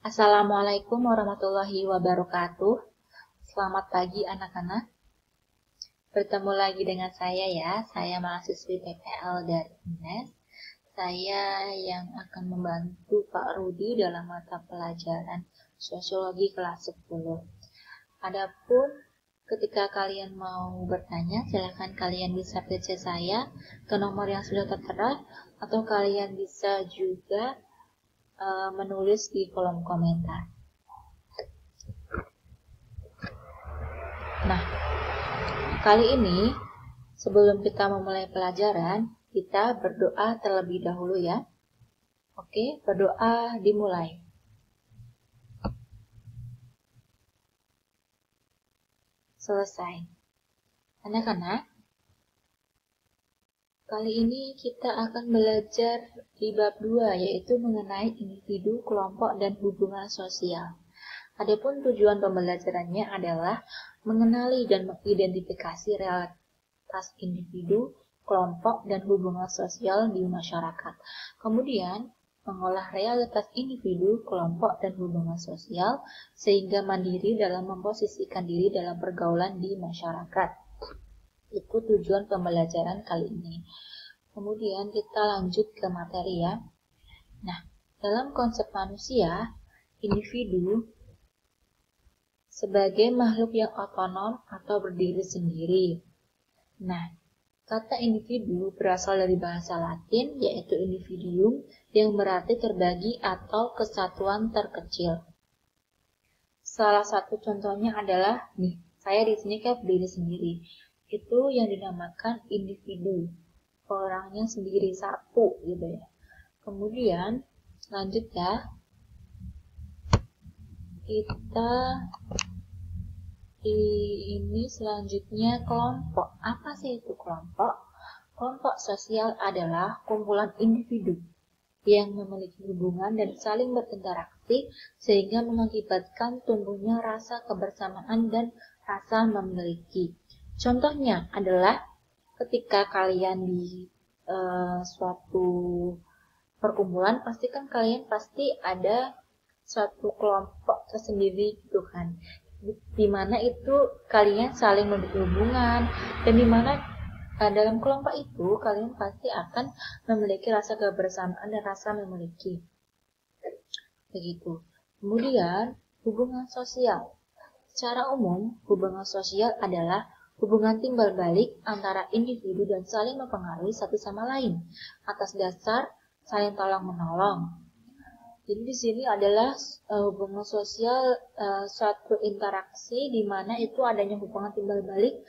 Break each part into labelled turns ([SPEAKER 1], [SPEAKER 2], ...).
[SPEAKER 1] Assalamualaikum warahmatullahi wabarakatuh. Selamat pagi anak-anak. Bertemu lagi dengan saya ya. Saya mahasiswi PPL dari UNES. Saya yang akan membantu Pak Rudi dalam mata pelajaran Sosiologi kelas 10. Adapun ketika kalian mau bertanya, silakan kalian bisa PC saya ke nomor yang sudah tertera atau kalian bisa juga menulis di kolom komentar. Nah, kali ini sebelum kita memulai pelajaran, kita berdoa terlebih dahulu ya. Oke, berdoa dimulai. Selesai. Anak-anak, kali ini kita akan belajar di bab 2, yaitu mengenai individu, kelompok, dan hubungan sosial. Adapun tujuan pembelajarannya adalah mengenali dan mengidentifikasi realitas individu, kelompok, dan hubungan sosial di masyarakat. Kemudian, mengolah realitas individu, kelompok, dan hubungan sosial sehingga mandiri dalam memposisikan diri dalam pergaulan di masyarakat. Itu tujuan pembelajaran kali ini. Kemudian kita lanjut ke materi ya. Nah, dalam konsep manusia, individu sebagai makhluk yang otonom atau berdiri sendiri. Nah, kata individu berasal dari bahasa Latin yaitu individuum yang berarti terbagi atau kesatuan terkecil. Salah satu contohnya adalah nih, saya di sini kan berdiri sendiri. Itu yang dinamakan individu. Orangnya sendiri satu gitu ya. Kemudian lanjut ya. Kita ini selanjutnya kelompok. Apa sih itu kelompok? Kelompok sosial adalah kumpulan individu yang memiliki hubungan dan saling berinteraksi sehingga mengakibatkan tumbuhnya rasa kebersamaan dan rasa memiliki. Contohnya adalah ketika kalian di suatu perkumpulan, pastikan kalian pasti ada suatu kelompok tersendiri gitu kan, dimana itu kalian saling memiliki hubungan dan dimana dalam kelompok itu kalian pasti akan memiliki rasa kebersamaan dan rasa memiliki begitu. Kemudian hubungan sosial. Secara umum hubungan sosial adalah hubungan timbal balik antara individu dan saling mempengaruhi satu sama lain atas dasar saling tolong menolong. Jadi di sini adalah hubungan sosial suatu interaksi di mana itu adanya hubungan timbal balik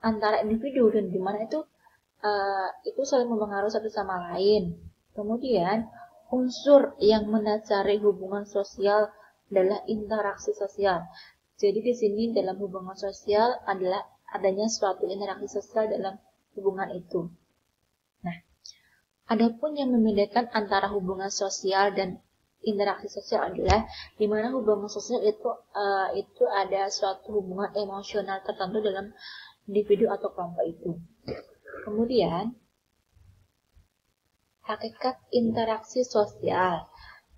[SPEAKER 1] antara individu dan di mana itu saling mempengaruhi satu sama lain. Kemudian unsur yang mendasari hubungan sosial adalah interaksi sosial. Jadi di sini dalam hubungan sosial adalah adanya suatu interaksi sosial dalam hubungan itu. Nah, adapun yang membedakan antara hubungan sosial dan interaksi sosial adalah di mana hubungan sosial itu ada suatu hubungan emosional tertentu dalam individu atau kelompok itu. Kemudian hakikat interaksi sosial.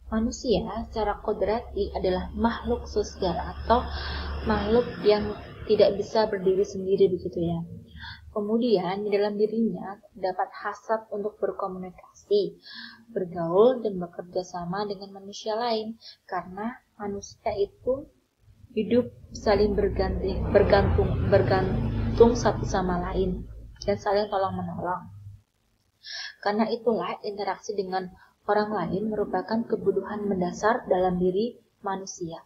[SPEAKER 1] Manusia secara kodrati adalah makhluk sosial atau makhluk yang tidak bisa berdiri sendiri begitu ya. Kemudian di dalam dirinya terdapat hasrat untuk berkomunikasi, bergaul, dan bekerja sama dengan manusia lain karena manusia itu hidup saling bergantung satu sama lain dan saling tolong menolong. Karena itulah interaksi dengan orang lain merupakan kebutuhan mendasar dalam diri manusia.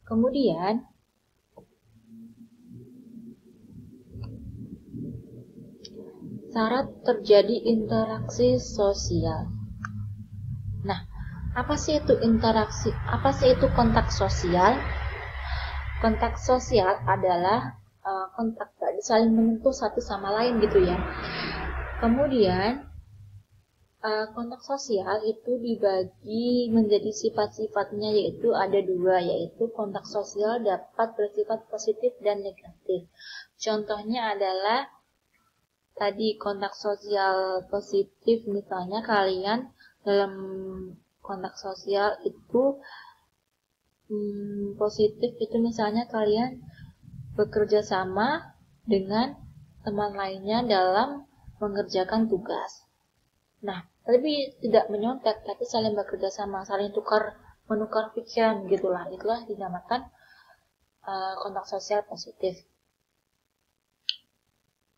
[SPEAKER 1] Kemudian syarat terjadi interaksi sosial. Nah, apa sih itu interaksi? Apa sih itu kontak sosial? Kontak sosial adalah kontak saling menyentuh satu sama lain gitu ya. Kemudian kontak sosial itu dibagi menjadi sifat-sifatnya, yaitu ada dua, yaitu kontak sosial dapat bersifat positif dan negatif. Contohnya adalah tadi kontak sosial positif, misalnya kalian dalam kontak sosial itu positif itu misalnya kalian bekerja sama dengan teman lainnya dalam mengerjakan tugas. Nah, tapi tidak menyontek, tapi saling bekerja sama, saling menukar pikiran gitulah. Itulah dinamakan kontak sosial positif.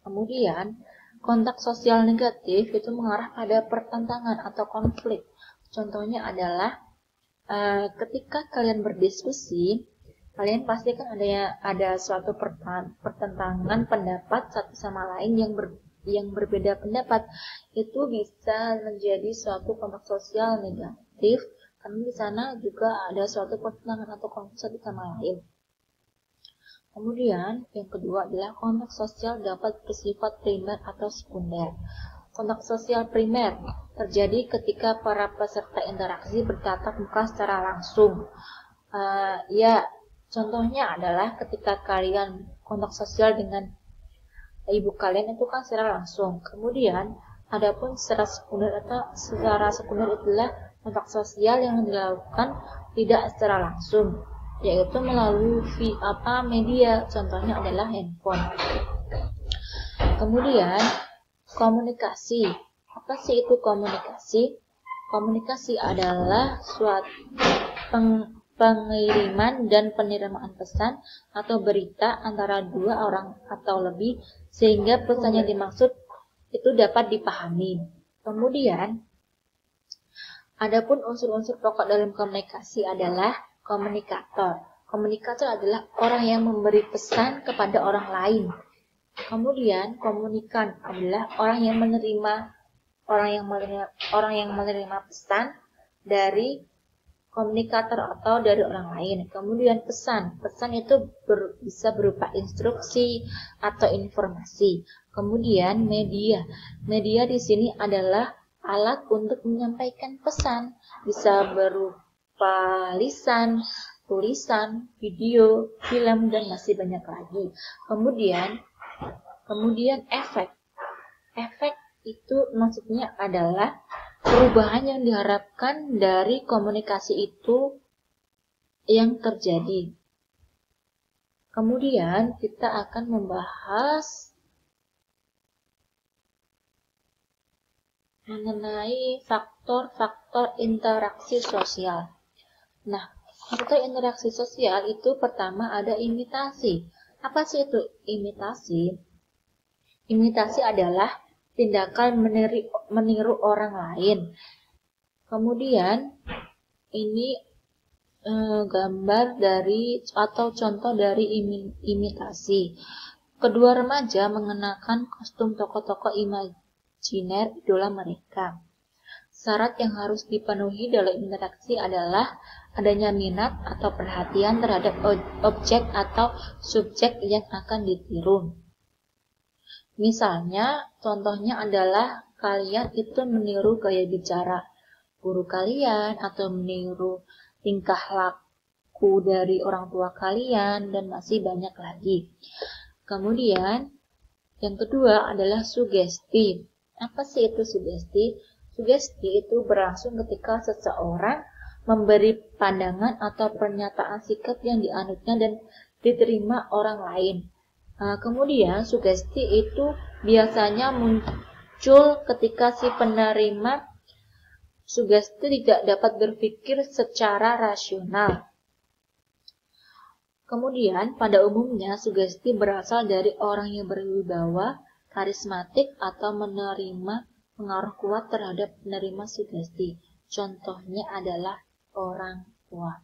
[SPEAKER 1] Kemudian, kontak sosial negatif itu mengarah pada pertentangan atau konflik. Contohnya adalah ketika kalian berdiskusi, kalian pasti kan ada suatu pertentangan pendapat satu sama lain yang berbeda pendapat. Itu bisa menjadi suatu kontak sosial negatif karena di sana juga ada suatu pertentangan atau konflik satu sama lain. Kemudian yang kedua adalah kontak sosial dapat bersifat primer atau sekunder. Kontak sosial primer terjadi ketika para peserta interaksi bertatap muka secara langsung. Contohnya adalah ketika kalian kontak sosial dengan ibu kalian itu kan secara langsung. Kemudian, adapun secara sekunder itulah kontak sosial yang dilakukan tidak secara langsung, yaitu melalui media. Contohnya adalah handphone. Kemudian komunikasi. Apa sih itu komunikasi? Komunikasi adalah suatu pengiriman dan penerimaan pesan atau berita antara dua orang atau lebih sehingga pesan yang dimaksud itu dapat dipahami. Kemudian, adapun unsur-unsur pokok dalam komunikasi adalah komunikator. Komunikator adalah orang yang memberi pesan kepada orang lain. Kemudian komunikan adalah orang yang menerima pesan dari komunikator atau dari orang lain. Kemudian pesan itu bisa berupa instruksi atau informasi. Kemudian media di sini adalah alat untuk menyampaikan pesan, bisa berupa lisan, tulisan, video, film, dan masih banyak lagi. Kemudian efek. Efek itu maksudnya adalah perubahan yang diharapkan dari komunikasi itu yang terjadi. Kemudian kita akan membahas mengenai faktor-faktor interaksi sosial. Nah, faktor interaksi sosial itu pertama ada imitasi. Apa sih itu imitasi? Imitasi adalah tindakan meniru orang lain. Kemudian ini gambar dari atau contoh dari imitasi. Kedua remaja mengenakan kostum tokoh-tokoh imajiner idola mereka. Syarat yang harus dipenuhi dalam interaksi adalah adanya minat atau perhatian terhadap objek atau subjek yang akan ditiru. Misalnya, contohnya adalah kalian itu meniru gaya bicara guru kalian atau meniru tingkah laku dari orang tua kalian dan masih banyak lagi. Kemudian, yang kedua adalah sugesti. Apa sih itu sugesti? Sugesti itu berlangsung ketika seseorang memberi pandangan atau pernyataan sikap yang dianutnya dan diterima orang lain. Kemudian sugesti itu biasanya muncul ketika si penerima sugesti tidak dapat berpikir secara rasional. Kemudian pada umumnya sugesti berasal dari orang yang berwibawa, karismatik atau menerima pengaruh kuat terhadap penerima sugesti. Contohnya adalah orang tua.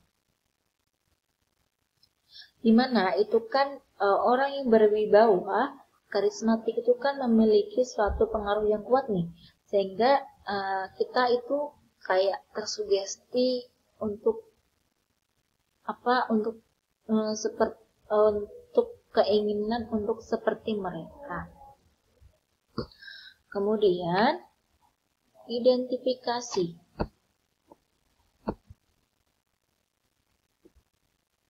[SPEAKER 1] Dimana itu kan orang yang berwibawa, karismatik itu kan memiliki suatu pengaruh yang kuat nih, sehingga kita itu kayak tersugesti untuk untuk keinginan untuk seperti mereka. Kemudian identifikasi.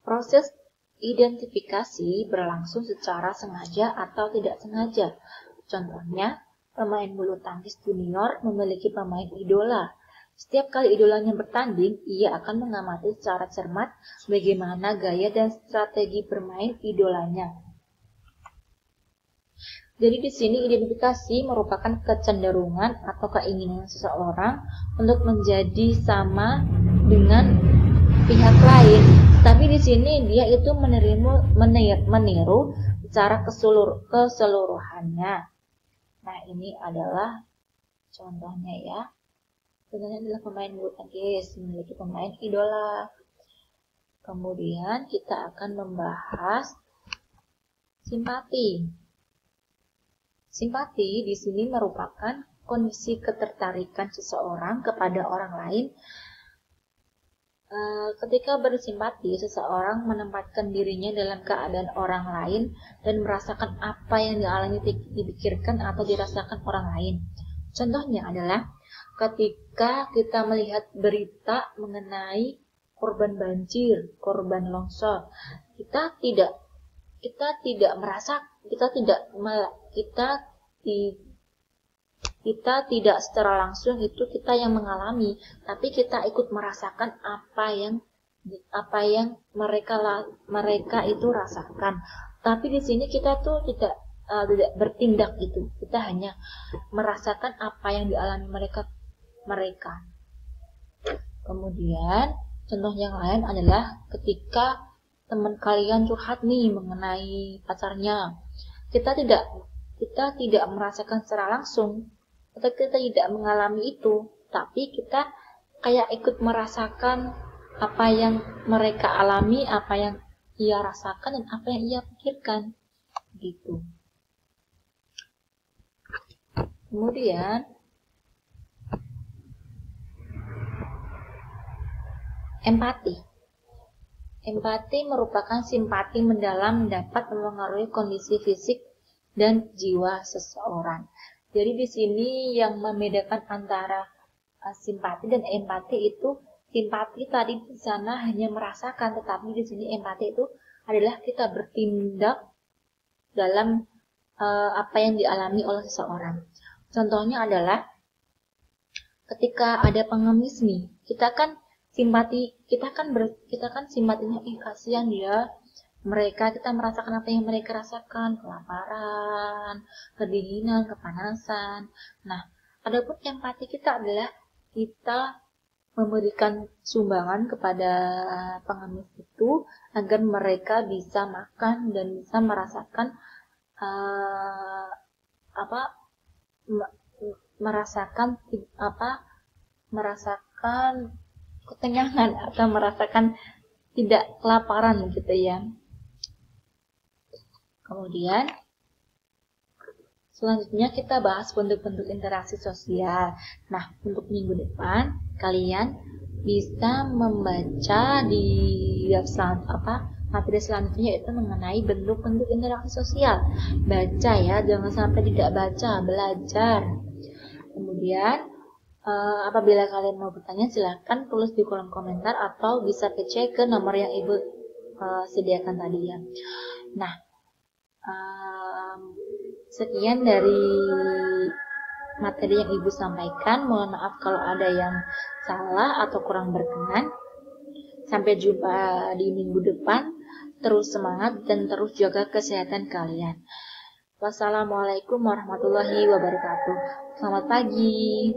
[SPEAKER 1] Proses identifikasi berlangsung secara sengaja atau tidak sengaja. Contohnya, pemain bulu tangkis junior memiliki pemain idola. Setiap kali idolanya bertanding, ia akan mengamati secara cermat bagaimana gaya dan strategi bermain idolanya. Jadi di sini identifikasi merupakan kecenderungan atau keinginan seseorang untuk menjadi sama dengan pihak lain. Tapi di sini dia itu meniru secara keseluruhannya. Nah, ini adalah contohnya ya. Contohnya adalah pemain bulu tangkis memiliki pemain idola. Kemudian kita akan membahas simpati. Simpati di sini merupakan kondisi ketertarikan seseorang kepada orang lain. Ketika bersimpati, seseorang menempatkan dirinya dalam keadaan orang lain dan merasakan apa yang dialami, dipikirkan atau dirasakan orang lain. Contohnya adalah ketika kita melihat berita mengenai korban banjir, korban longsor, kita tidak secara langsung itu kita yang mengalami, tapi kita ikut merasakan apa yang mereka itu rasakan. Tapi di sini kita tuh tidak bertindak gitu, kita hanya merasakan apa yang dialami mereka. Kemudian contoh yang lain adalah ketika teman kalian curhat nih mengenai pacarnya, kita tidak merasakan secara langsung atau kita tidak mengalami itu, tapi kita kayak ikut merasakan apa yang mereka alami, apa yang ia rasakan dan apa yang ia pikirkan gitu. Kemudian empati. Empati merupakan simpati mendalam dapat mempengaruhi kondisi fisik dan jiwa seseorang. Jadi di sini yang membedakan antara simpati dan empati itu, simpati tadi di sana hanya merasakan, tetapi di sini empati itu adalah kita bertindak dalam apa yang dialami oleh seseorang. Contohnya adalah ketika ada pengemis nih, kita kan simpatinya, kasihan dia, kita merasakan apa yang mereka rasakan, kelaparan, kedinginan, kepanasan. Nah, adapun empati kita adalah kita memberikan sumbangan kepada pengemis itu agar mereka bisa makan dan bisa merasakan merasakan kekenyangan atau merasakan tidak kelaparan gitu ya. Kemudian selanjutnya kita bahas bentuk-bentuk interaksi sosial. Nah, untuk minggu depan kalian bisa membaca di materi selanjutnya, yaitu mengenai bentuk-bentuk interaksi sosial. Baca ya, jangan sampai tidak baca, belajar. Kemudian apabila kalian mau bertanya, silakan tulis di kolom komentar atau bisa cek ke nomor yang Ibu sediakan tadi ya. Nah, sekian dari materi yang Ibu sampaikan. Mohon maaf kalau ada yang salah atau kurang berkenan. Sampai jumpa di minggu depan. Terus semangat dan terus jaga kesehatan kalian. Wassalamualaikum warahmatullahi wabarakatuh. Selamat pagi.